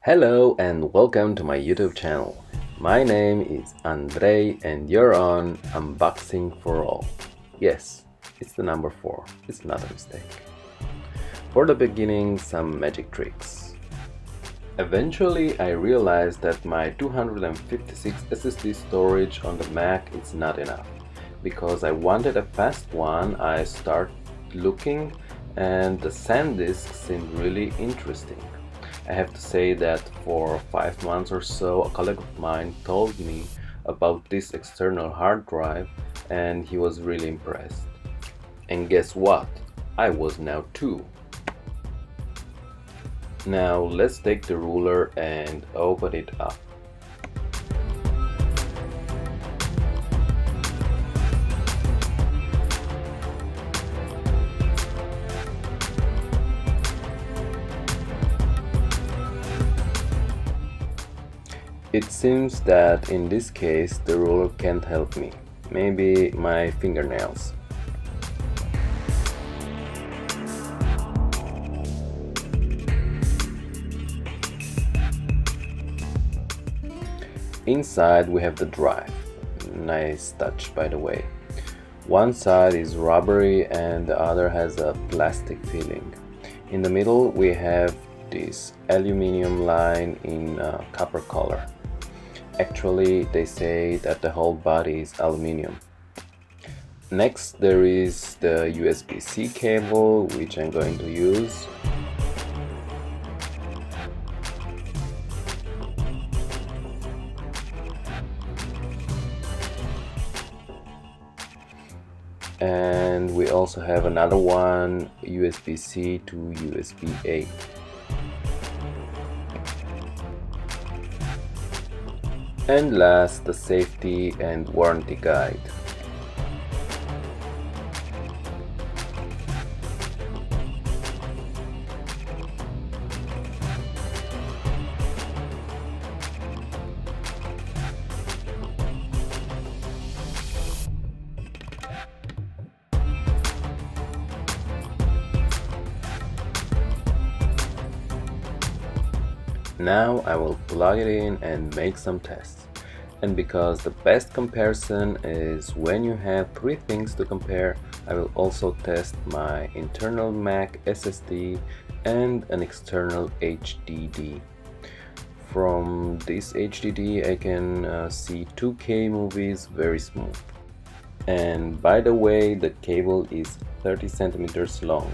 Hello and welcome to my YouTube channel. My name is Andrei and you're on Unboxing for All. Yes, it's the number 4, it's not a mistake. For the beginning, some magic tricks. Eventually, I realized that my 256 SSD storage on the Mac is not enough. Because I wanted a fast one, I started looking and the SanDisk seemed really interesting. I have to say that for 5 months or so, a colleague of mine told me about this external hard drive and he was really impressed. And guess what? I was now too. Now let's take the ruler and open it up. It seems that in this case the ruler can't help me. Maybe my fingernails. Inside we have the drive. Nice touch, by the way. One side is rubbery and the other has a plastic feeling. In the middle we have this aluminum line in copper color. Actually, they say that the whole body is aluminum. Next, there is the USB-C cable, which I'm going to use. And we also have another one, USB-C to USB-A. And last, the safety and warranty guide. Now I will plug it in and make some tests. And because the best comparison is when you have 3 things to compare, I will also test my internal Mac SSD and an external HDD. From this HDD I can see 2K movies very smooth. And by the way, the cable is 30 centimeters long.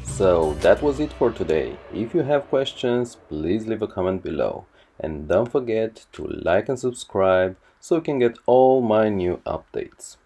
So that was it for today. If you have questions, please leave a comment below. And don't forget to like and subscribe so you can get all my new updates.